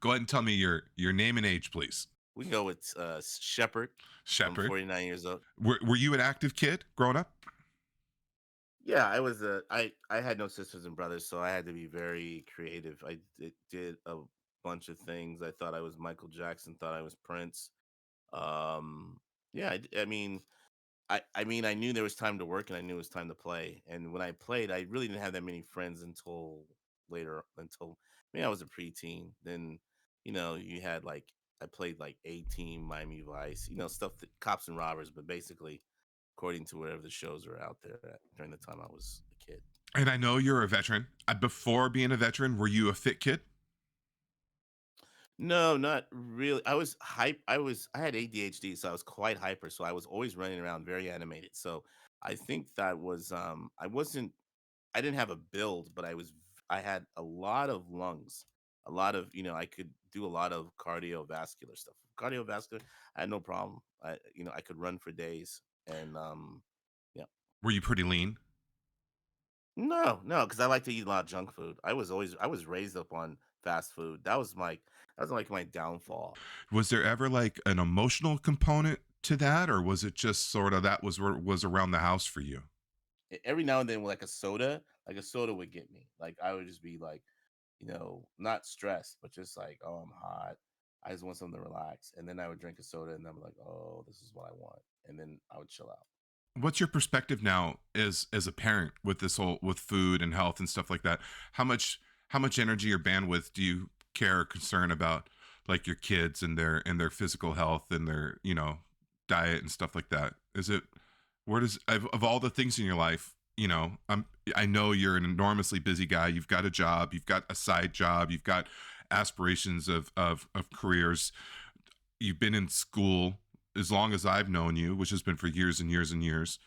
Go ahead and tell me your name and age, please. We can go with Shepherd. I'm Shepard. 49 years old. Were you an active kid growing up? Yeah, I was I had no sisters and brothers, so I had to be very creative. Did a bunch of things. I thought I was Michael Jackson, thought I was Prince. Um, yeah, I mean, I knew there was time to work and I knew it was time to play. And when I played, I really didn't have that many friends until later. Until I was a preteen. Then you had like I played like 18 Miami Vice, stuff that cops and robbers, but basically according to whatever the shows were out there during the time I was a kid. And I know you're a veteran. Before being a veteran, were you a fit kid? No, not really. I was hype. I had ADHD, so I was quite hyper. So I was always running around, very animated. So I think that was I didn't have a build, but I had a lot of lungs. A lot of, I could do a lot of cardiovascular stuff. Cardiovascular, I had no problem. I could run for days and yeah. Were you pretty lean? No, no, because I like to eat a lot of junk food. I was raised up on fast food. That was like my downfall. Was there ever like an emotional component to that, or was it just sort of that was where was around the house for you? Every now and then, like a soda would get me. Like I would just be like, not stressed, but just like, oh, I'm hot. I just want something to relax. And then I would drink a soda, and I'm like, oh, this is what I want. And then I would chill out. What's your perspective now as a parent with this whole with food and health and stuff like that? How much energy or bandwidth do you care or concern about like your kids and their physical health and their diet and stuff like that? Is it where does of all the things in your life, I know you're an enormously busy guy. You've got a job, you've got a side job, you've got aspirations of careers. You've been in school as long as I've known you, which has been for years and years and years.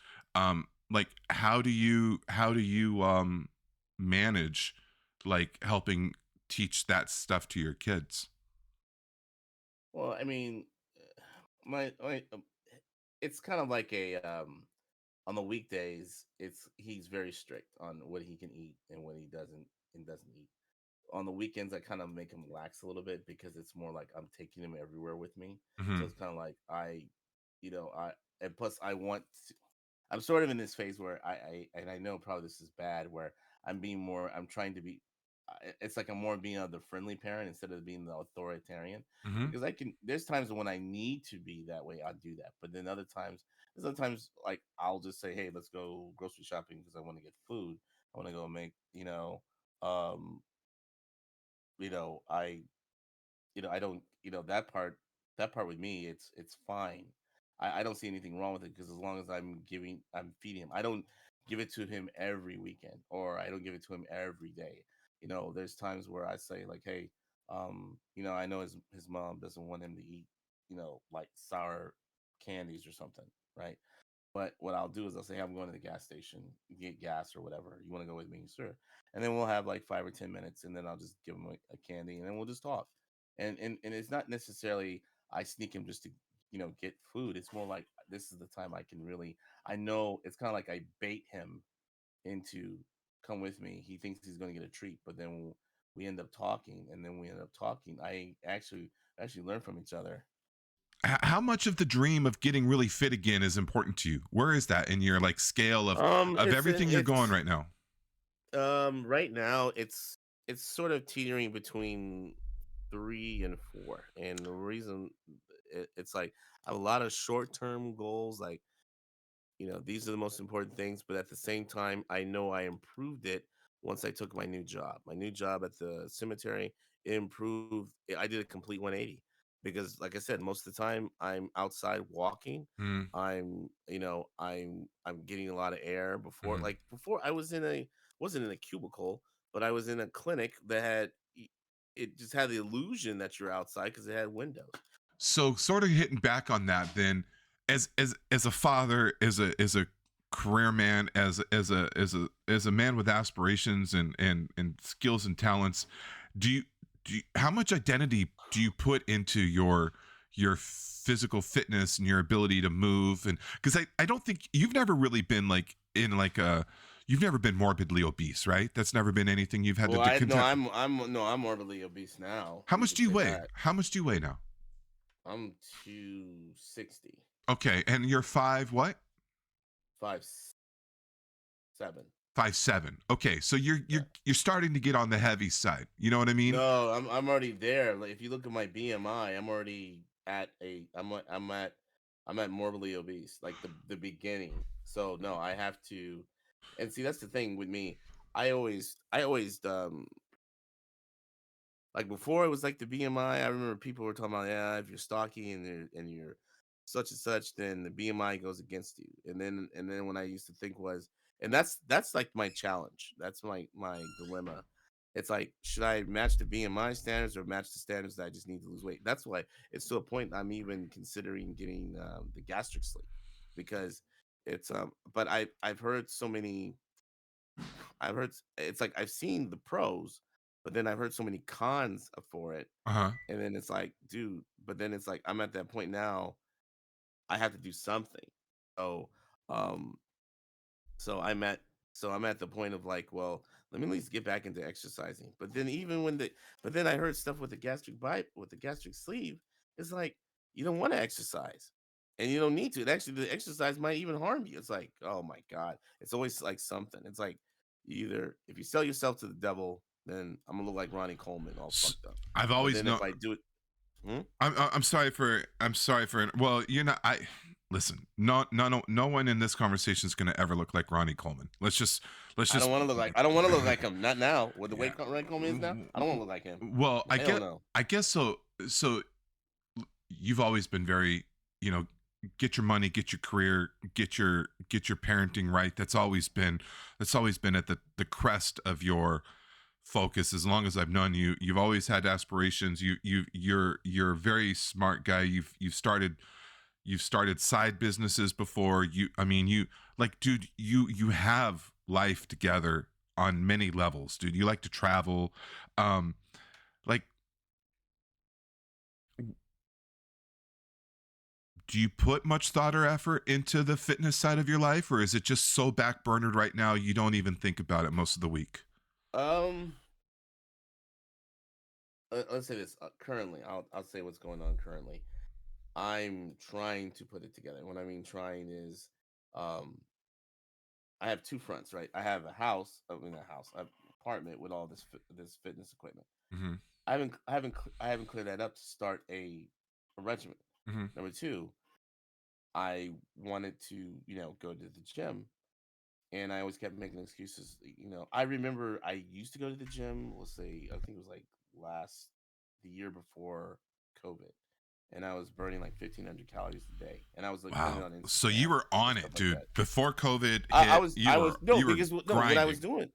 Like how do you manage like helping teach that stuff to your kids? Well, I mean, my it's kind of like a on the weekdays, he's very strict on what he can eat and what he doesn't eat. On the weekends, I kind of make him relax a little bit because it's more like I'm taking him everywhere with me. So Hmm. it's kind of like I and plus I'm sort of in this phase where and I know probably this is bad where I'm trying to be it's like I'm more being the friendly parent instead of being the authoritarian Hmm. because there's times when I need to be that way, I'll do that. But then there's other times like I'll just say, hey, let's go grocery shopping because I want to get food. I want to go make, um, I I don't, that part with me, it's fine. I don't see anything wrong with it because as long as I'm feeding him. I don't give it to him every weekend or I don't give it to him every day. There's times where I say like, hey, I know his mom doesn't want him to eat, like sour candies or something, right? But what I'll do is I'll say, "Hey, I'm going to the gas station, get gas or whatever. You want to go with me, sir?" And then we'll have like 5 or 10 minutes, and then I'll just give him a candy, and then we'll just talk. And it's not necessarily I sneak him just to get food. It's more like this is the time I can really. I know it's kind of like I bait him into come with me. He thinks he's going to get a treat, but then we end up talking, and then we end up talking. I actually learn from each other. How much of the dream of getting really fit again is important to you? Where is that in your like scale of everything you're going right now? Right now it's sort of teetering between 3 and 4, and the reason it's like I have a lot of short term goals, like these are the most important things, but at the same time, I know I improved it once I took my new job. My new job at the cemetery it improved. I did a complete 180 because, like I said, most of the time I'm outside walking. Mm-hmm. I'm getting a lot of air. Before I was in a wasn't in a cubicle, but I was in a clinic that it just had the illusion that you're outside because it had windows. So sort of hitting back on that then, as a father, as a career man, as a man with aspirations and skills and talents, how much identity do you put into your physical fitness and your ability to move? And because I don't think you've never really been like in like a You've never been morbidly obese, right? That's never been anything you've had to Well, I no, contend. I'm no, I'm morbidly obese now. How You much could do you say weigh? that. How much do you weigh now? I'm 260, Okay, and you're five what? 5'7". 5'7". Okay, so you're Yeah. you're you're starting to get on the heavy side. You know what I mean? No, I'm already there. Like if you look at my BMI, I'm already at a I'm at morbidly obese, like the beginning. So no, I have to, and see that's the thing with me. I always like before it was like the BMI. I remember people were talking about, yeah, if you're stocky and you're such and such, then the BMI goes against you. And then when I used to think was, and that's like my challenge. That's my dilemma. It's like, should I match the BMI standards or match the standards that I just need to lose weight? That's why it's to a point I'm even considering getting the gastric sleeve, because it's But I've heard so many. It's like I've seen the pros, but then I've heard so many cons for it, Uh huh. and then it's like, dude, but then it's like I'm at that point now. I have to do something. So, um, so I'm at so I'm at the point of like, well, let me at least get back into exercising. But then I heard stuff with the with the gastric sleeve. It's like you don't want to exercise, and you don't need to. Actually, the exercise might even harm you. It's like, oh my god, it's always like something. It's like either if you sell yourself to the devil, then I'm gonna look like Ronnie Coleman, all fucked up. I've But always then known. if I do it, hmm? I'm sorry for. I'm sorry for. Well, you're not. I listen. No one in this conversation is going to ever look like Ronnie Coleman. Let's just. Let's I don't just. want to look like I don't want to look like him. Not now. With the way Yeah. Ronnie Coleman is now, I don't want to look like him. Well, Hell no. I guess so. So you've always been very, you know, get your money, get your career, get your parenting right. That's always been at the crest of your focus. As long as I've known you, you've always had aspirations. You're a very smart guy. You've started side businesses before. I mean, you like, dude, you have life together on many levels, dude. You like to travel. Um, like, do you put much thought or effort into the fitness side of your life, or is it just so backburnered right now you don't even think about it most of the week? Um, let's say this. Currently, I'll say what's going on currently. I'm trying to put it together. What I mean trying is, um, I have two fronts, right? I have a house, I mean a house, an apartment with all this fitness equipment. Mm-hmm. I haven't cleared that up to start a regimen. Mm-hmm. Number two, I wanted to, go to the gym, and I always kept making excuses. I remember I used to go to the gym. Let's say I think it was like the year before COVID, and I was burning like 1,500 calories a day, and I was like putting it Wow. on So you Instagram were on and stuff it, like dude. that. Before COVID I hit, was I was no you were because no what I was grinding. doing.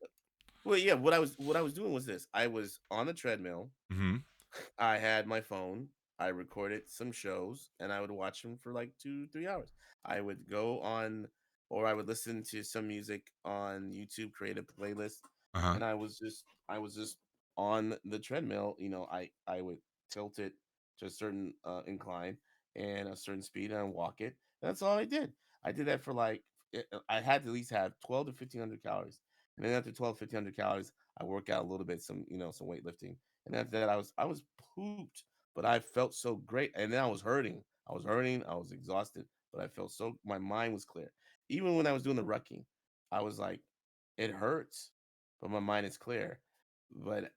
Well, yeah, what I was doing was this. I was on the treadmill. Mm-hmm. I had my phone. I recorded some shows and I would watch them for like 2, 3 hours. I would go on, or I would listen to some music on YouTube, create a playlist, Uh-huh. and I was just on the treadmill. I would tilt it to a certain incline and a certain speed and walk it. That's all I did. I did that for like, I had to at least have 12 to 1,500 calories. And then after 12, 1,500 calories, I work out a little bit, some weightlifting. And after that, I was pooped, but I felt so great. And then I was hurting. I was hurting. I was exhausted, but I felt so. My mind was clear. Even when I was doing the rucking, I was like, it hurts, but my mind is clear. But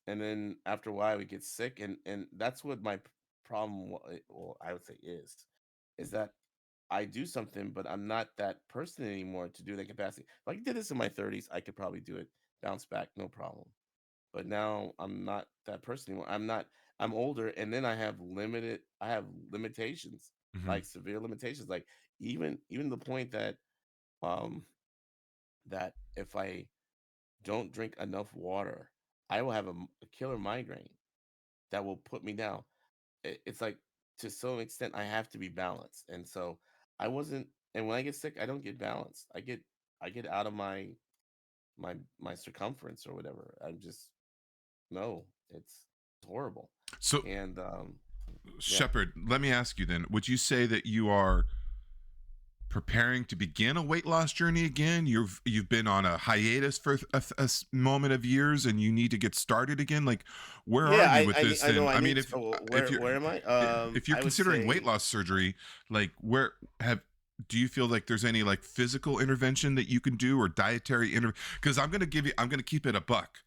and then after a while, we get sick, and that's what my problem. Well, I would say is that I do something, but I'm not that person anymore to do that capacity. If I did this in my 30s, I could probably do it, bounce back, no problem. But now I'm not that person anymore. I'm older, and then I have limitations, Mm-hmm. like severe limitations. Like even the point um that if I don't drink enough water, I will have a killer migraine that will put me down. It's like to some extent I have to be balanced. And so I wasn't and when I get sick, I don't get balanced. I get out of my circumference or whatever. I'm just no, it's horrible. So And yeah. Shepard, let me ask you then, would you say that you are preparing to begin a weight loss journey again? You've been on a hiatus for moment of years, and you need to get started again. Like, where are Yeah, you with I this? know And I I mean, need to. Oh, if you're where am I? if you're I would considering weight say, loss surgery, like where have do you feel like there's any like physical intervention that you can do or dietary because I'm going to keep it a buck.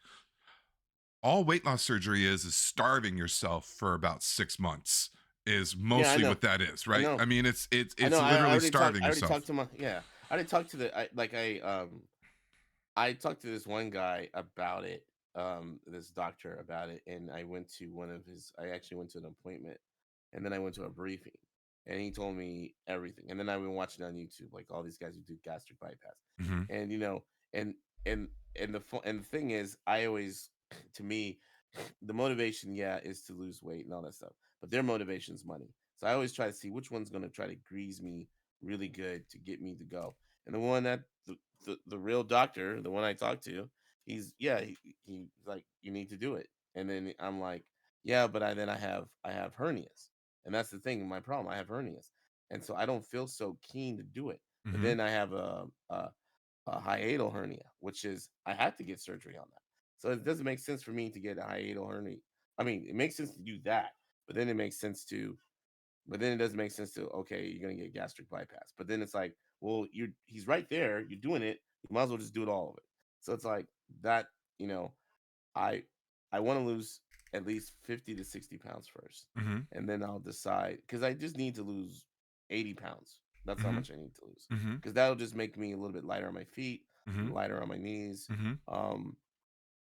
All weight loss surgery is starving yourself for about 6 months is yeah, mostly what that is, I right? know, I mean, it's I it's know. I literally already talked. starving I already yourself. talked to my yeah. I already talked to the I talked to this one guy about it, this doctor about it, and I went to one of his. I actually went to an appointment, and then I went to a briefing, and he told me everything. And then I've been watching on YouTube, like all these guys who do gastric bypass, Hmm. and and and and the thing is, I always, to me, the motivation, yeah, is to lose weight and all that stuff, but their motivation is money. So I always try to see which one's going to try to grease me really good to get me to go. And the one that the real doctor, the one I talked to, he's yeah, he's like, you need to do it. And then I'm like, yeah, but I have hernias, and that's the thing. My problem, I have hernias, and so I don't feel so keen to do it. But Hmm. then I have a hiatal hernia, which is I have to get surgery on that. So it doesn't make sense for me to get a hiatal hernia. I mean, it makes sense to do that, but then it makes sense to but then it doesn't make sense to, okay, you're gonna get gastric bypass. But then it's like, well, he's right there, you're doing it, you might as well just do it all of it. So it's like that, you know, I I want to lose at least 50 to 60 pounds first. Hmm. And then I'll decide because I just need to lose 80 pounds. That's how Hmm. much I need to lose. Hmm. Because that'll just make me a little bit lighter on my feet, Hmm. lighter on my knees, Hmm. um,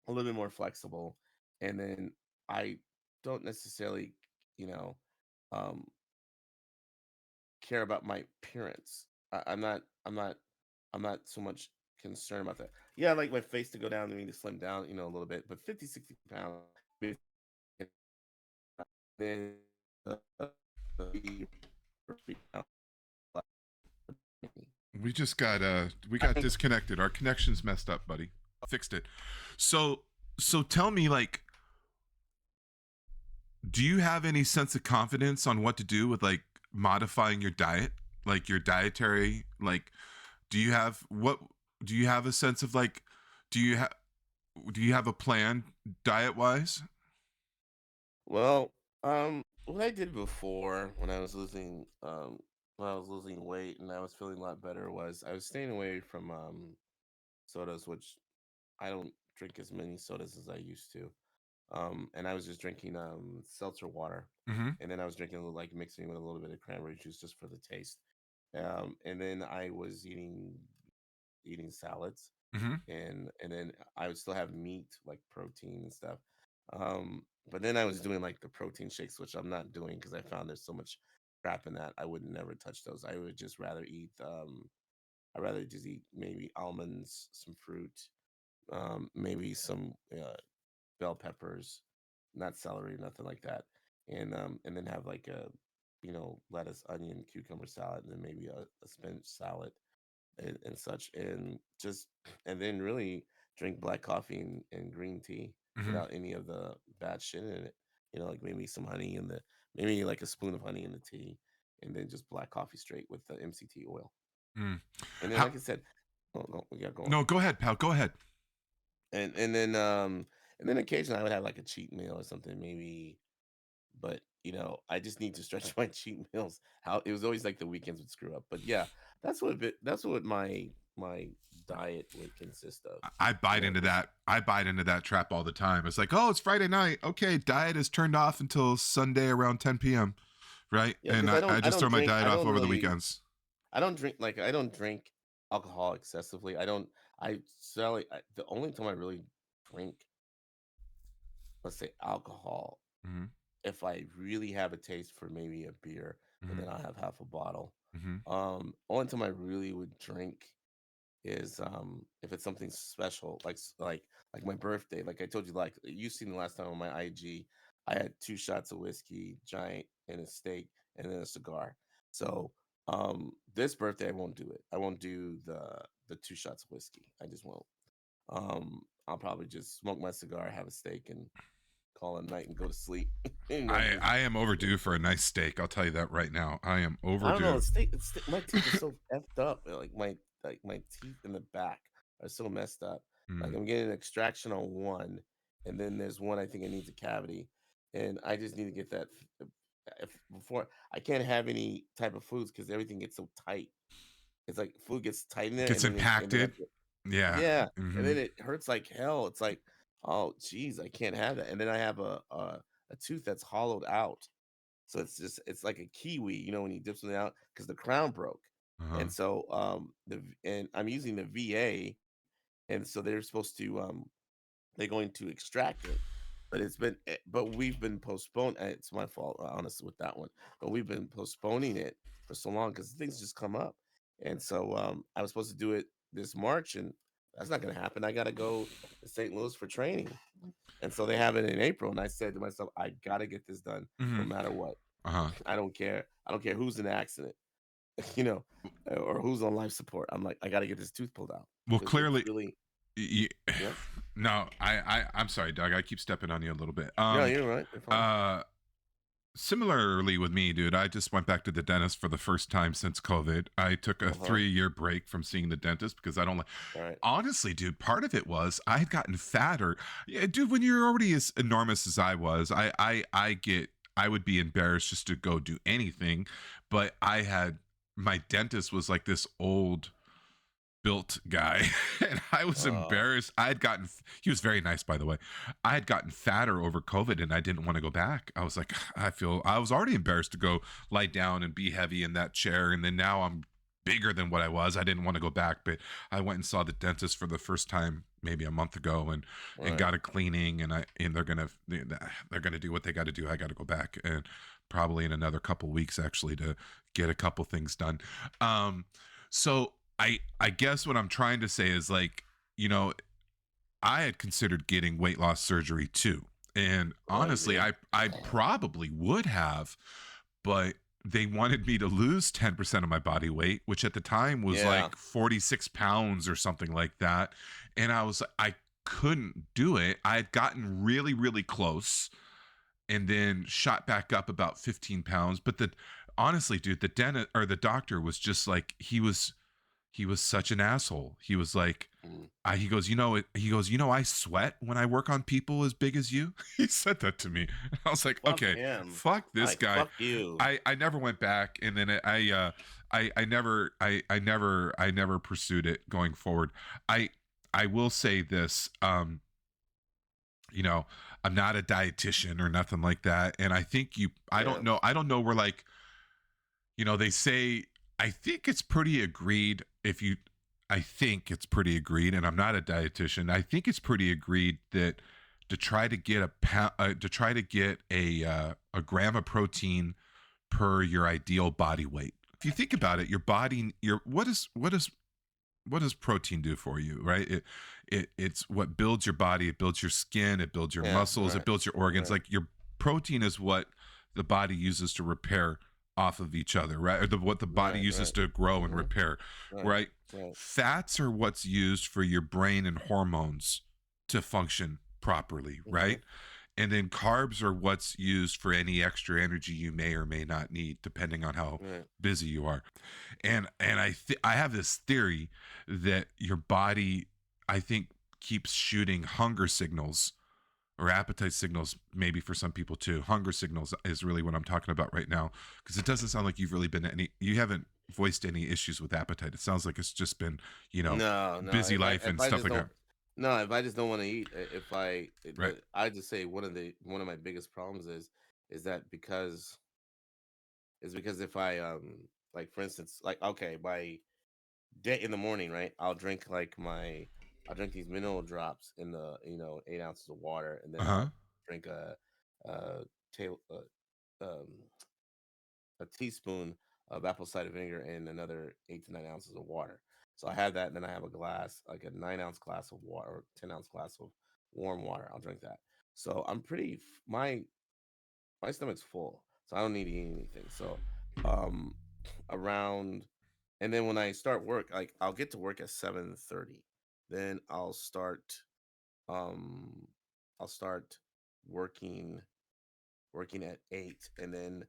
a little bit more flexible. And then I don't necessarily, you know, um, care about my appearance. I'm not so much concerned about that. Yeah, I like my face to go down and me to slim down, a little bit, but 50, 60 pounds. With- Then the We I got think, disconnected. Our connection's messed up, buddy. Fixed it. So so tell me, like, do you have any sense of confidence on what to do with like modifying your diet, like your dietary, like, do you have what do you have a sense of like, do you have do you have a plan diet wise? well, what I did before when I was losing weight and I was feeling a lot better was I was staying away from sodas, which I don't drink as many sodas as I used to. And I was just drinking seltzer water, Mm-hmm. and then I was drinking a little, like mixing with a little bit of cranberry juice just for the taste. And then I was eating salads, Mm-hmm. and then I would still have meat like protein and stuff. But then I was doing like the protein shakes, which I'm not doing because I found there's so much crap in that. I would never touch those. I would just rather eat. I'd rather just eat maybe almonds, some fruit, maybe some bell peppers, not celery, nothing like that, and then have like a lettuce, onion, cucumber salad, and then maybe a spinach salad and such, and just and then really drink black coffee and green tea Mm-hmm. without any of the bad shit in it. Like maybe some honey in the maybe like a spoon of honey in the tea, and then just black coffee straight with the MCT oil. Mm. And then, How? like I said, we got going. No, go ahead, pal. Go ahead. And then occasionally I would have like a cheat meal or something, maybe. But I just need to stretch my cheat meals. How it was always like the weekends would screw up. But yeah, that's what my diet would consist of. I bite into Just that. I bite into that trap all the time. It's like, oh, it's Friday night. Okay, diet is turned off until Sunday around 10 p.m. Right, yeah, and because I I just don't throw my drink. diet I off don't over the really. weekends. I don't drink alcohol excessively. I don't. I Sally. The only time I really drink, let's say, alcohol, Mm-hmm. if I really have a taste for maybe a beer, and Mm-hmm. then I'll have half a bottle. Mm-hmm. Only time I really would drink is if it's something special, like my birthday. Like I told you, like you seen the last time on my IG, I had 2 shots of whiskey, giant, and a steak, and then a cigar. So this birthday I won't do it. I won't do the 2 shots of whiskey. I just won't. I'll probably just smoke my cigar, have a steak, and call it a night and go to sleep. I Because I am overdue for a nice steak. I'll tell you that right now. I am I don't know. overdue. My teeth are so effed up. Like my teeth in the back are so messed up. Like Mm. I'm getting an extraction on one, and then there's one I think it needs a cavity, and I just need to get that before I can't have any type of foods because everything gets so tight. It's like food gets tight in there, Gets and then impacted. Yeah. yeah, and Hmm. then it hurts like hell. It's like, oh geez, I can't have that. And then I have a tooth that's hollowed out. So it's like a kiwi, when he dips it out because the crown broke. Uh-huh. And so and I'm using the VA, and so they're supposed to they're going to extract it. But we've been postponed. It's my fault, honestly, with that one. But we've been postponing it for so long because things just come up. And so I was supposed to do it this March, and that's not going to happen. I got to go to St. Louis for training. And so they have it in April. And I said to myself, I got to get this done no Hmm. matter what. Uh-huh. I don't care. I don't care who's in an accident, you know, or who's on life support. I'm like, I got to get this tooth pulled out Well, because it's clearly, really, y- yeah. no. I'm sorry, Doug. I keep stepping on you a little bit. Yeah, you're right. You're fine. Uh, Similarly with me, dude, I just went back to the dentist for the first time since COVID. I took a Uh huh. 3 year break from seeing the dentist because I don't like. All right. Honestly, dude, part of it was I had gotten fatter. Yeah, dude, when you're already as enormous as I was, I would be embarrassed just to go do anything. But I had my dentist was like this old built guy and I was Uh, embarrassed. I had gotten he was very nice, by the way. I had gotten fatter over COVID and I didn't want to go back. I was like, I was already embarrassed to go lie down and be heavy in that chair, and then now I'm bigger than what I was. I didn't want to go back, but I went and saw the dentist for the first time maybe a month ago, and right. got a cleaning, and they're gonna do what they got to do. I got to go back and probably in another couple weeks actually to get a couple things done. So I guess what I'm trying to say is, like, you know, I had considered getting weight loss surgery too. And Oh, you honestly, did? I probably would have, but they wanted me to lose 10% of my body weight, which at the time was Yeah. like 46 pounds or something like that. And I couldn't do it. I had gotten really, really close and then shot back up about 15 pounds. But honestly, dude, the dentist or the doctor was just like, he was such an asshole. He was like, Mm. he goes, I sweat when I work on people as big as you. He said that to me. I was like, Fuck okay, him. fuck this Like, guy. fuck you. I never went back, and then I never pursued it going forward. I I will say this, you know, I'm not a dietitian or nothing like that, and I think Yeah. I don't know where, like, they say, I think it's pretty agreed if you I think it's pretty agreed, and I'm not a dietitian. I think it's pretty agreed that to try to get to try to get a gram of protein per your ideal body weight. If you think about it, your body, your what does protein do for you, right? It's what builds your body, it builds your skin, it builds your Yeah. muscles, it Right. builds your organs. Right. Like, your protein is what the body uses to repair off of each other, right? Or what the body Right. uses Right. to grow and Mm-hmm. repair, Right. right? Right. Fats are what's used for your brain and hormones to function properly, Mm-hmm. right? And then carbs are what's used for any extra energy you may or may not need, depending on how Right. busy you are. And I have this theory that your body, I think, keeps shooting hunger signals or appetite signals, maybe for some people too. Hunger signals is really what I'm talking about right now, because it doesn't sound like you haven't voiced any issues with appetite. It sounds like it's just been, No, no. busy life If and I stuff just like that. don't, no, if I just don't want to eat, Right. but I just say one of my biggest problems is that because if I like for instance, like okay, by day in the morning, right? I'll drink these mineral drops in the 8 ounces of water, and then Uh-huh. I'll drink a tail um a teaspoon of apple cider vinegar and another 8 to 9 ounces of water. So I have that, and then I have a glass, like a 9 ounce glass of water or 10 ounce glass of warm water. I'll drink that. So my stomach's full, so I don't need to eat anything. So um around and then when I start work, like I'll get to work at 7:30. Then um I'll start working working at 8, and then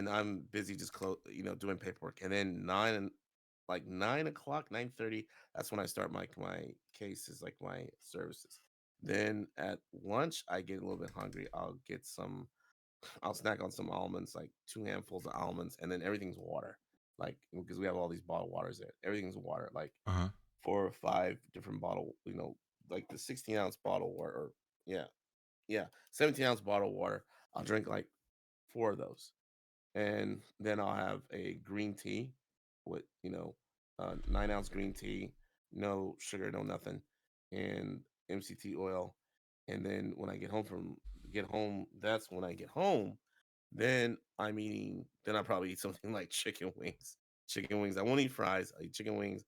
I'm busy just doing paperwork. And then 9 o'clock, 9:30, that's when I start my cases, like my services. Then at lunch, I get a little bit hungry. I'll snack on some almonds, like two handfuls of almonds, and then everything's water. Like, because we have all these bottled waters there. Everything's water, like Uh-huh. 4 or 5 different like the 16-ounce bottle water. Or, yeah, yeah, 17-ounce bottle of water. I'll drink like four of those, and then I'll have a green tea with 9-ounce green tea, no sugar, no nothing, and MCT oil. And then when I get home, that's when I get home. Then I'm eating. Then I probably eat something like chicken wings. Chicken wings. I won't eat fries. I eat chicken wings,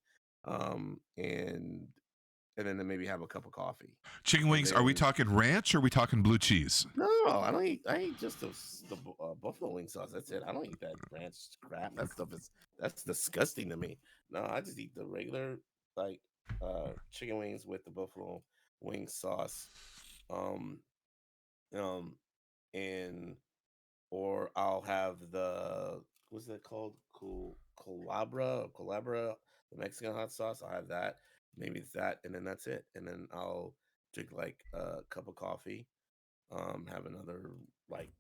and then maybe have a cup of coffee, Chicken and wings, are we then talking ranch or are we talking blue cheese? no, I don't eat. I eat just the buffalo wing sauce. That's it. I don't eat that ranch crap. That stuff is that's disgusting to me. No, I just eat the regular like chicken wings with the buffalo wing sauce. Um, um, and or I'll have the what's that called? Colabra, the Mexican hot sauce. I'll have that. Maybe it's that, and then that's it. And then I'll drink like a cup of coffee, have another like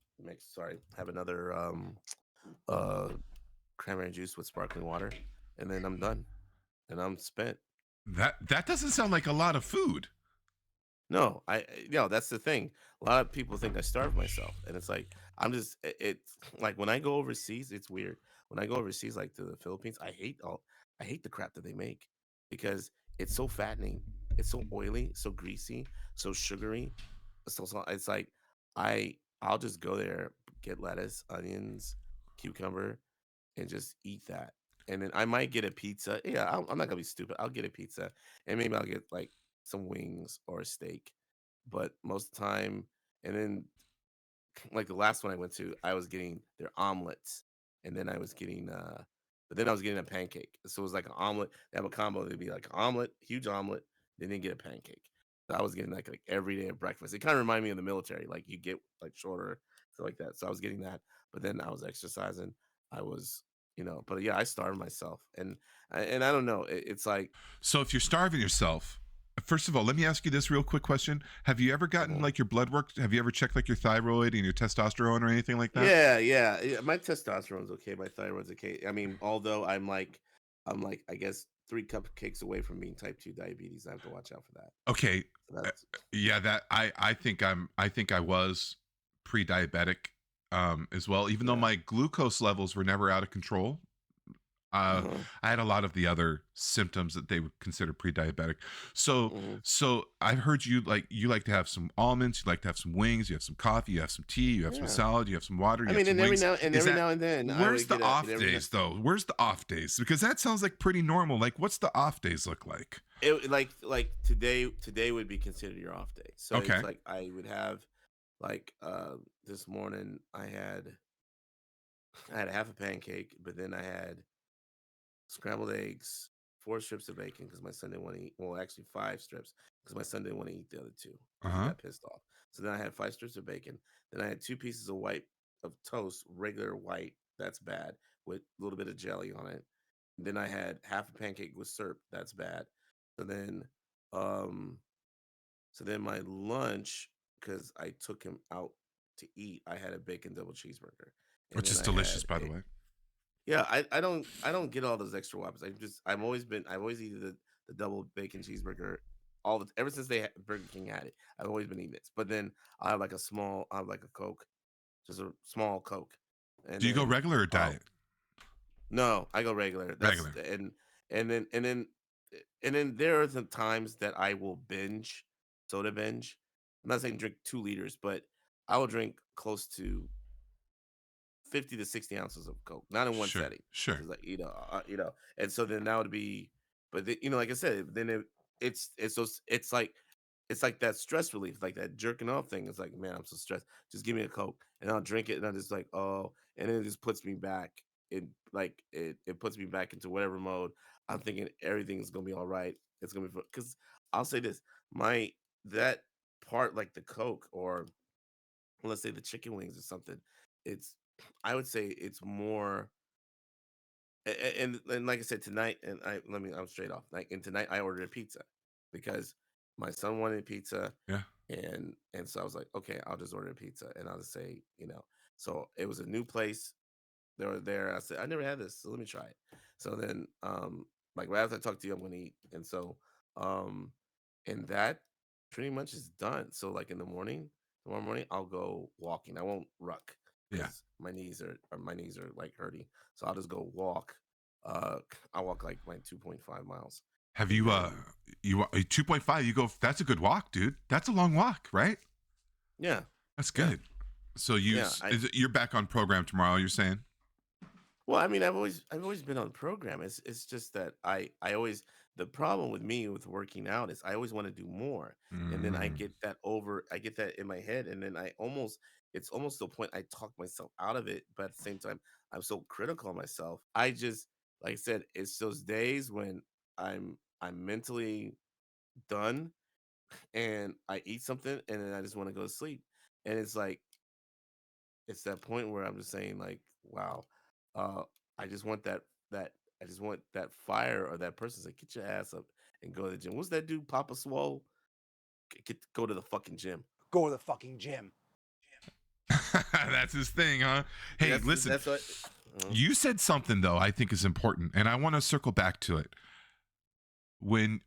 have another uh cranberry juice with sparkling water, and then I'm done, and I'm spent. That doesn't sound like a lot of food. No, that's the thing. A lot of people think I starve myself, and it's like it's like when I go overseas, it's weird. When I go overseas, like to the Philippines, I hate the crap that they make because it's so fattening, it's so oily, so greasy, so sugary. So it's like I'll just go there, get lettuce, onions, cucumber, and just eat that. And then I might get a pizza. Yeah, I'm not gonna be stupid. I'll get a pizza, and maybe I'll get like some wings or a steak. But most of the time, and then like the last one I went to, I was getting their omelets, and then I was getting but then I was getting a pancake. So it was like an omelet. They have a combo. It'd be like an omelet, huge omelet, then they get a pancake. So I was getting like every day of breakfast. It kind of reminded me of the military. Like you get like shorter, stuff like that. So I was getting that, but then I was exercising. I was, but yeah, I starved myself, and I don't know. It's like, So if you're starving yourself, first of all, let me ask you this real quick question. Have you ever gotten mhm. like your blood work? Have you ever checked like your thyroid and your testosterone or anything like that? Yeah, yeah, yeah. My testosterone's okay. My thyroid's okay. I mean, although I'm like, I guess 3 cupcakes away from being type 2 diabetes. I have to watch out for that. Okay. So uh, that's yeah, that I think I was pre-diabetic as well, even though yeah. my glucose levels were never out of control. Uh-huh. I had a lot of the other symptoms that they would consider pre-diabetic. So, Hmm. so I've heard you like to have some almonds, you like to have some wings, you have some coffee, you have some tea, you have some Yeah. salad, you have some water, I you have mean, some and every wings. now and Is every that now and then I where's would the get a and off every now days though? Where's the off days? Because that sounds like pretty normal. Like, what's the off days look like? like today would be considered your off day. So it's Okay. like I would have like this morning I had half a pancake, but then I had scrambled eggs, 4 strips of bacon because my son didn't want to eat. Well, actually, 5 strips because my son didn't want to eat the other 2 Uh because he huh. got pissed off. So then I had 5 strips of bacon. Then I had 2 pieces of toast, regular white. That's bad with a little bit of jelly on it. Then I had half a pancake with syrup. That's bad. So then, um, so then my lunch, because I took him out to eat, I had a bacon double cheeseburger, and Which then is I delicious, had by the a way. yeah, I don't get all those extra whoppers. I've always eaten the double bacon cheeseburger ever since Burger King had it. I've always been eating this. But then I have like a Coke, just a small Coke. And Do you go then regular or uh diet? no, I go regular. That's Regular. and then and then and then there are some times that I will soda binge. I'm not saying drink 2 liters, but I will drink close to 50 to 60 ounces of Coke, not in one Sure. setting. Sure. Cause like, and so then that would be, like I said, then it's like that stress relief, like that jerking off thing. It's like, man, I'm so stressed. Just give me a Coke and I'll drink it. And I'm just like, oh, and then it just puts me back. It puts me back into whatever mode. I'm thinking everything's going to be all right. It's going to be, because I'll say this, my, that part, like the Coke or let's say the chicken wings or something, it's I would say it's more and like I said tonight, and I'm straight off. Like and tonight I ordered a pizza because my son wanted pizza, Yeah. and so I was like, okay, I'll just order a pizza, and I'll just say, so it was a new place. They were there. I said, I never had this, so let me try it. So then, like right after I talk to you, I'm gonna eat, and so, um, and that pretty much is done. So like in the morning, tomorrow morning, I'll go walking. I won't ruck Yeah. because my knees are like hurting. So I'll just go walk. I walk like 2.5 miles, Have and you then 2.5, you go, that's a good walk, dude. That's a long walk, right? yeah, That's yeah, good. So yeah. you're back on program tomorrow, you're saying? Well, I mean, I've always been on program. It's just that I always the problem with me with working out is I always want to do more, and then Mm, I get that in my head, and then it's almost to the point I talk myself out of it, but at the same time I'm so critical of myself. I just like I said, it's those days when I'm mentally done and I eat something and then I just want to go to sleep, and it's that point where I'm just saying like, wow, uh, I just want that I just want that fire or that person to get your ass up and go to the gym. What's that dude, Papa Swole? Go to the fucking gym. Go to the fucking gym. that's his thing, huh? Hey, listen, That's what. you said something though I think is important, and I want to circle back to it. When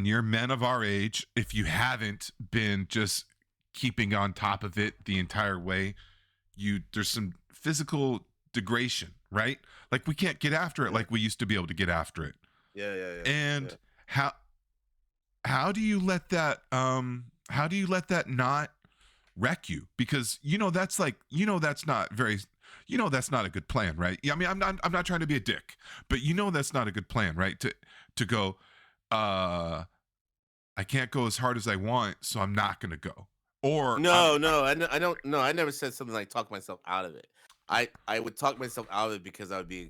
you're men of our age, if you haven't been just keeping on top of it the entire way, there's some physical degradation, right? Like we can't get after it Yeah, like we used to be able to get after it. yeah, yeah, yeah, yeah. And how how do you let that not wreck you? Because that's like, that's not very, that's not a good plan, right? Yeah, I mean, I'm not trying to be a dick, but that's not a good plan, right? To go, uh I can't go as hard as I want, so I'm not going to go. Or No, no, I don't. No, I never said something like talk myself out of it. I would talk myself out of it because I would be.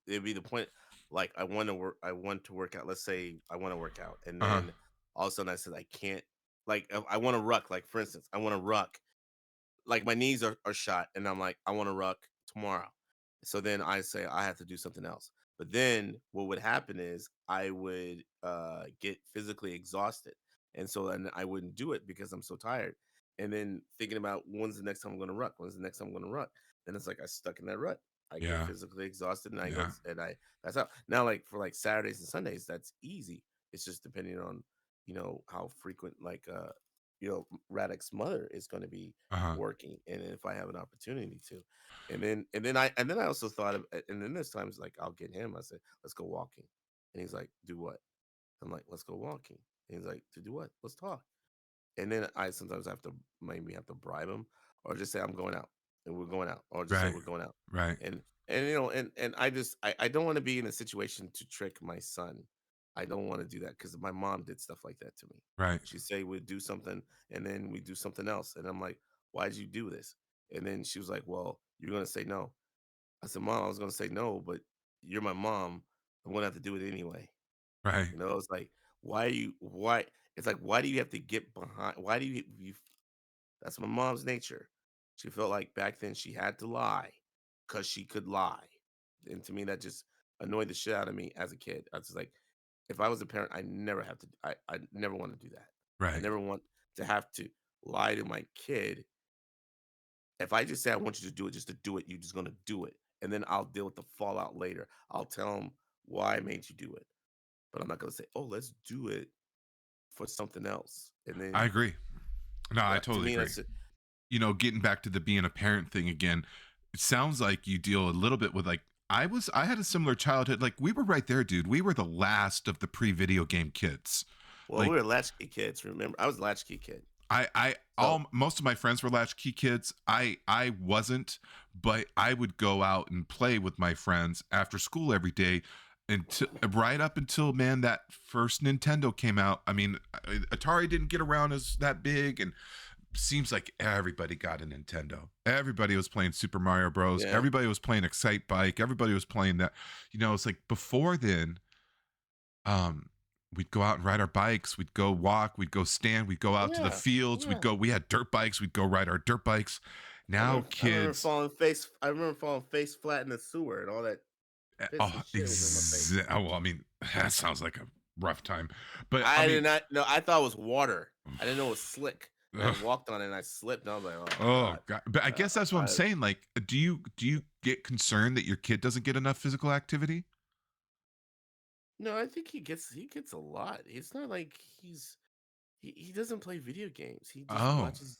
It'd be the point. Like I want to work. I want to work out. Let's say I want to work out, and uh-huh, then all of a sudden I said I can't. Like I want to ruck. Like for instance, I want to ruck like my knees are shot and I'm like, I want to ruck tomorrow. So then I say I have to do something else. But then what would happen is I would get physically exhausted. And so then I wouldn't do it because I'm so tired. And then thinking about when's the next time I'm gonna ruck? When's the next time I'm gonna ruck? Then it's like I stuck in that rut. I get yeah, physically exhausted and yeah, I that's how now like for like Saturdays and Sundays, that's easy. It's just depending on, how frequent Radek's mother is gonna be uh-huh, working and if I have an opportunity to. And then I also thought of and then there's times like I'll get him, I said, let's go walking. And he's like, do what? I'm like, let's go walking. And he's like, to do what? Let's talk. And then I sometimes have to maybe have to bribe him or just say I'm going out and we're going out or just say right, we're going out. right, And I don't want to be in a situation to trick my son. I don't want to do that because my mom did stuff like that to me. right, She'd say we'd do something and then we do something else. And I'm like, why'd you do this? And then she was like, well, you're gonna say no. I said, Mom, I was gonna say no, but you're my mom. I'm gonna have to do it anyway. right, It's like, why it's like why do you have to get behind why do you that's my mom's nature. She felt like back then she had to lie because she could lie. And to me, that just annoyed the shit out of me as a kid. I was just like, if I was a parent, I never want to do that. I right. never want to have to lie to my kid. If I just say I want you to do it just to do it, you're just gonna do it. And then I'll deal with the fallout later. I'll tell them why I made you do it. But I'm not gonna say, oh, let's do it for something else. And I then agree. No, I yeah, to totally me agree. that's it. Getting back to the being a parent thing again, it sounds like you deal a little bit with like I had a similar childhood. Like we were right there, dude. We were the last of the pre-video game kids. Well, we Like were latchkey kids, remember? I was a latchkey kid. So all most of my friends were latchkey kids. I wasn't, but I would go out and play with my friends after school every day until right up until, man, that first Nintendo came out. I mean, Atari didn't get around as that big, and seems like everybody got a Nintendo. Everybody was playing Super Mario Bros. yeah. Everybody was playing Excite Bike. Everybody was playing that. It's like before then, um we'd go out and ride our bikes. We'd go walk. We'd go stand. We'd go out to the Yeah, fields. yeah. We had dirt bikes. We'd go ride our dirt bikes. Now I remember kids, falling face. I remember falling face flat in the sewer, and all that piss and shit was in my face. well, I mean, that sounds like a rough time. But I I mean, did not know. I thought it was water. I didn't know it was slick, and I ugh, walked on it and I slipped. And I was like, "Oh my oh god!" god. But I Uh, guess that's what I'm I saying. Like, do you get concerned that your kid doesn't get enough physical activity? no, I think he gets a lot. It's not like he doesn't play video games. He just Oh, watches.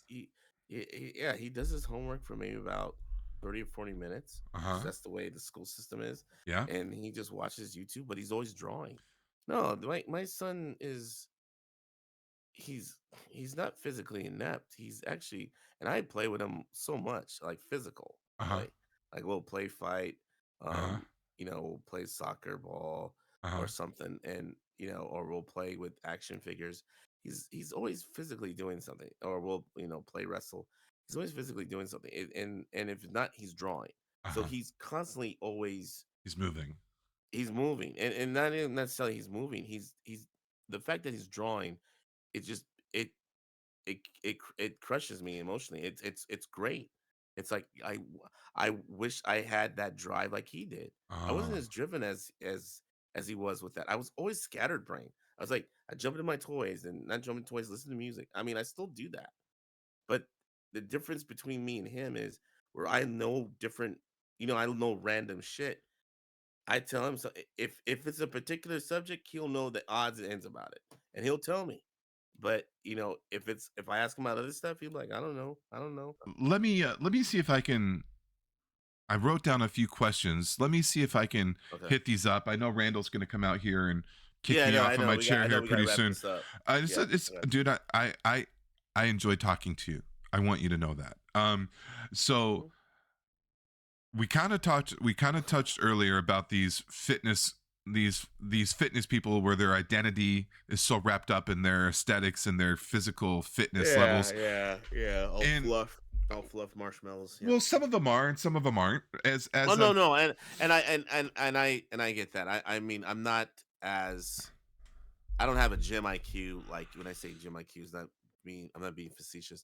Yeah, he does his homework for maybe about 30 or 40 minutes uh because huh, that's the way the school system is, yeah, and he just watches YouTube. But he's always drawing. No, my son is he's he's not physically inept. He's actually, and I play with him so much, like physical uh huh, play. Like we'll play fight, uh huh, we'll play soccer ball uh huh, or something, and or we'll play with action figures. He's always physically doing something, or we'll play wrestle. He's always physically doing something, and if not, he's drawing. uh So huh. he's constantly always He's moving. he's moving, and not even necessarily he's moving. He's the fact that he's drawing. It just it crushes me emotionally. It's great. It's like I wish I had that drive like he did. I wasn't Uh, as driven as he was with that. I was always scattered brain. I was like I jump into my toys and not jump into toys, listen to music. I mean, I still do that. But the difference between me and him is where I know different, I know random shit. I tell him so if it's a particular subject, he'll know the odds and ends about it. And he'll tell me. But, if I ask him about other stuff, he'll be like, "I don't know. I don't know." let me see if I can. I wrote down a few questions. Let me see if I can Okay. hit these up. I know Randall's going to come out here and kick Yeah, me I off of know. my chair I know here we gotta pretty wrap soon. this up. It's, Yeah. it's Okay. dude. I enjoy talking to you. I want you to know that. So Mhm. we kind of touched earlier about these fitness people where their identity is so wrapped up in their aesthetics and their physical fitness Yeah, levels. yeah, yeah. And All fluff marshmallows. Yep. well, some of them are and some of them aren't. Oh As no, no, and I get that. I mean, I'm not as I don't have a gym IQ. Like when I say gym IQ, is not I'm not being facetious.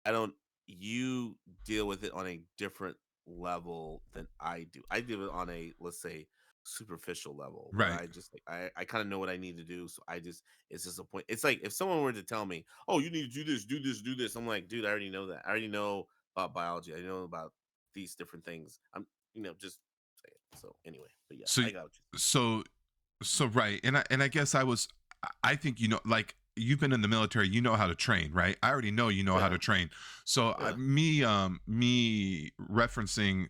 I don't. You deal with it on a different level than I do. I deal with it on a, let's say, superficial level where right. I just like I kind of know what I need to do. So it's just a point. It's like if someone were to tell me, "Oh, you need to do this, do this, do this," I'm like, dude, I already know that. I already know about biology. I know about these different things. I'm, just saying. So anyway, but yeah, So I got what you. so so right. And I guess I think like you've been in the military, you know how to train, right? I already know you know how Yeah, to train. So yeah. me referencing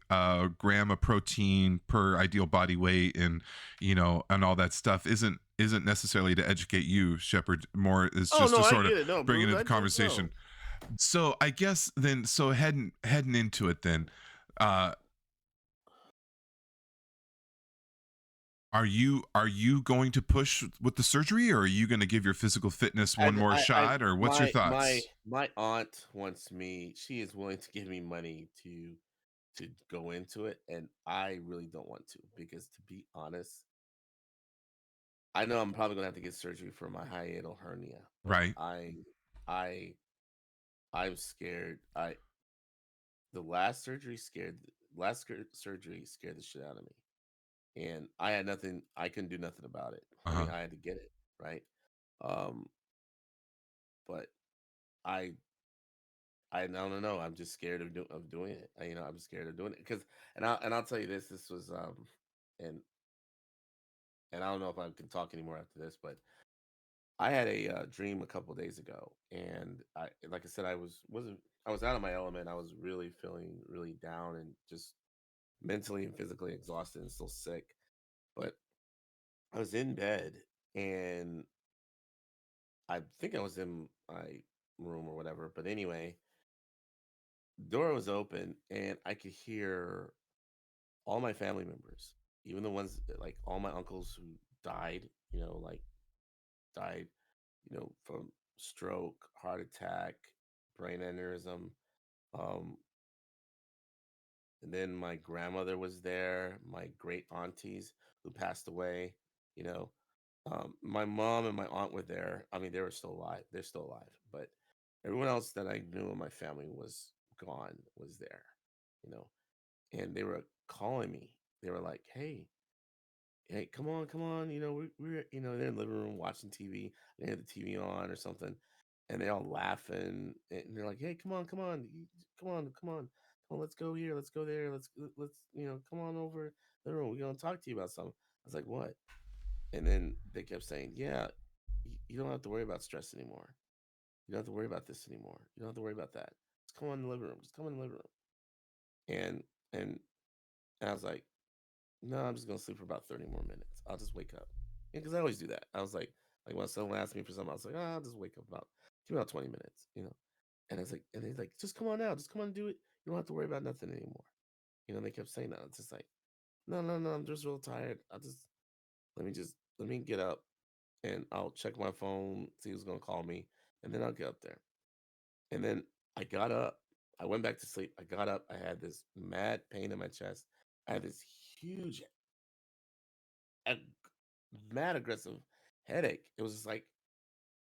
gram of protein per ideal body weight and and all that stuff isn't necessarily to educate you, Shepard. More is Oh just no, to I sort of get it. No, bring Bruce, into I the just conversation. know. So I guess then, so heading into it then, uh are you going to push with the surgery, or are you going to give your physical fitness one more I shot, or what's your thoughts? my aunt wants me. She is willing to give me money to go into it, and I really don't want to because, to be honest, I know I'm probably gonna have to get surgery for my hiatal hernia, but Right. I I'm scared. The last surgery surgery scared the shit out of me, and I had nothing. I couldn't do nothing about it. I Uh-huh. mean, I had to get it right. Um, but I I don't know. I'm just scared of doing it. I'm scared of doing it because, and I'll tell you this. This was and I don't know if I can talk anymore after this, but I had a dream a couple days ago, and like I said, I was out of my element. I was really feeling really down and just mentally and physically exhausted and still sick. But I was in bed, and I think I was in my room or whatever. But anyway, door was open, and I could hear all my family members, even the ones like all my uncles who died, died, from stroke, heart attack, brain aneurysm. Um, and then my grandmother was there, my great aunties who passed away, you know. My mom and my aunt were there. I mean, they were still alive. They're still alive, but everyone else that I knew in my family was gone, was there, you know, and they were calling me. They were like, hey, come on, we're they're in the living room watching TV. They had the TV on or something, and they all laughing, and they're like, hey, come on, let's go here, let's go there, let's come on over the room. We're gonna talk to you about something. I was like, what? And then they kept saying, yeah, you don't have to worry about stress anymore. You don't have to worry about this anymore. You don't have to worry about that. Just come on in the living room. Just come in the living room. And and and I was like, no, I'm just gonna sleep for about 30 more minutes. I'll just wake up. Because I always do that. I was like when someone asked me for something, I was like, I'll just wake up give me about 20 minutes. And I was like, and he's like, just come on now, just come on and do it. You don't have to worry about nothing anymore. They kept saying that. It's just like, no, no, no, I'm just real tired. Let me get up and I'll check my phone, see who's gonna call me, and then I'll get up there. And then I got up. I went back to sleep. I got up. I had this mad pain in my chest. I had this huge, ag- mad aggressive headache. It was just like,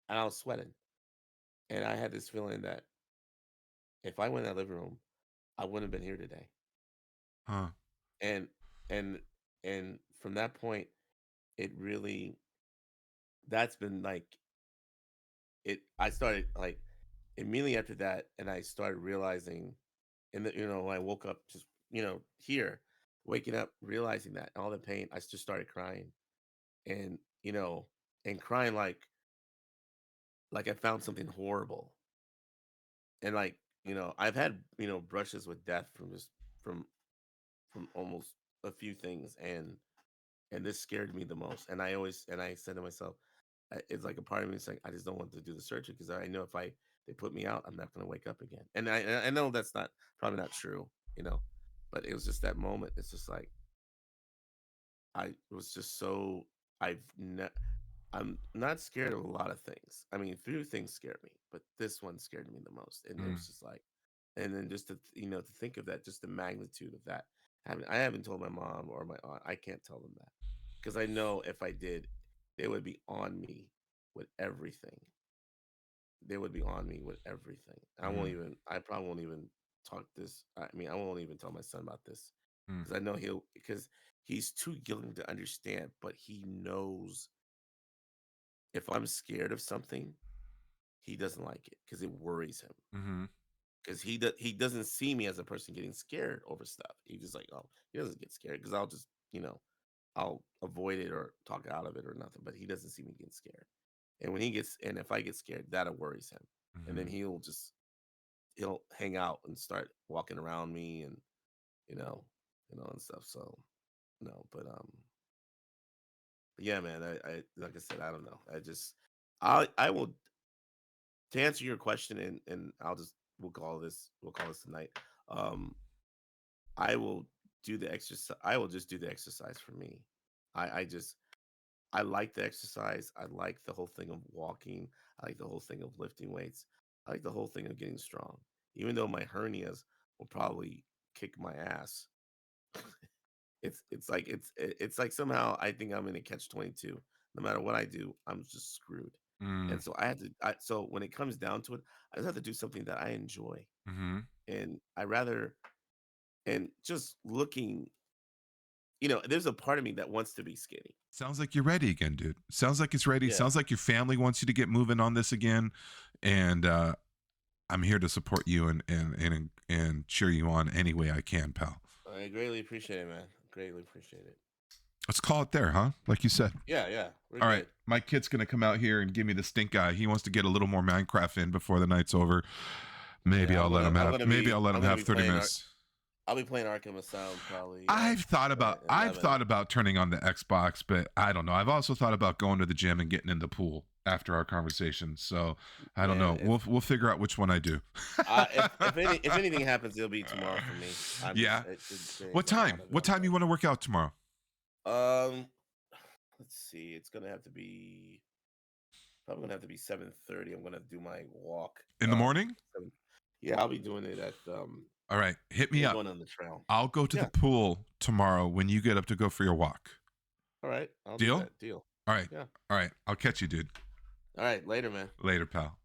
and I was sweating. And I had this feeling that if I went in that living room, I wouldn't have been here today. Huh. And and and from that point, it really that's been like it. I started like immediately after that, and I started realizing, and when I woke up, just here, waking up, realizing that all the pain, I just started crying, and and crying like I found something horrible, and like I've had brushes with death from from almost a few things, and this scared me the most, and I said to myself, it's like a part of me saying I just don't want to do the surgery because I know if they put me out, I'm not going to wake up again. And I know that's not probably not true, you know, but it was just that moment. It's just like I was just so I've ne- I'm not scared of a lot of things. I mean, few things scare me, but this one scared me the most. And it Mm. was just like, and then just to to think of that, just the magnitude of that. I haven't told my mom or my aunt. I can't tell them that because I know if I did, they would be on me with everything. They would be on me with everything. Mm. I probably won't even talk this. I mean, I won't even tell my son about this Mm. because I know because he's too young to understand, but he knows if I'm scared of something, he doesn't like it because it worries him. Mm-hmm. Because he doesn't see me as a person getting scared over stuff. He's just like, oh, he doesn't get scared because I'll just I'll avoid it or talk out of it or nothing. But he doesn't see me getting scared. And if I get scared, that worries him. And then Mm-hmm. he'll hang out and start walking around me and you know and stuff. So no, but yeah, man. I like I said, I don't know. I will to answer your question, and we'll call this tonight. Um, I will do the exercise. I will just do the exercise for me. I just I like the exercise. I like the whole thing of walking. I like the whole thing of lifting weights. I like the whole thing of getting strong. Even though my hernias will probably kick my ass, it's like somehow I think I'm in a catch 22. No matter what I do, I'm just screwed. Mm. And so so when it comes down to it, I just have to do something that I enjoy. Mm-hmm. And I rather and just looking, there's a part of me that wants to be skinny. Sounds like you're ready again, dude. Sounds like it's ready. Yeah. Sounds like your family wants you to get moving on this again. And I'm here to support you and cheer you on any way I can, pal. I greatly appreciate it, man. Greatly appreciate it. Let's call it there, huh? Like you said. Yeah, yeah. We're All right. good. My kid's gonna come out here and give me the stink eye. He wants to get a little more Minecraft in before the night's over. Yeah, Maybe I'll let him I'm gonna have be 30 playing minutes. I'll be playing Arkham Asylum probably I've at 11. thought about turning on the Xbox, but I don't know. I've also thought about going to the gym and getting in the pool after our conversation. So I don't Man, know. We'll figure out which one I do. if anything happens, it'll be tomorrow for me. I'm just Yeah. it ain't What gonna time? happen What else. time you want to work out tomorrow? Um, let's see. It's gonna have to be probably gonna have to be 7:30. I'm gonna do my walk. In the morning? 7, yeah, I'll be doing it at All right. Hit me yeah, up. going on the trail. I'll go to the Yeah. pool tomorrow when you get up to go for your walk. All right. I'll do Deal? that. Deal. All right. Yeah. All right. I'll catch you, dude. All right. Later, man. Later, pal.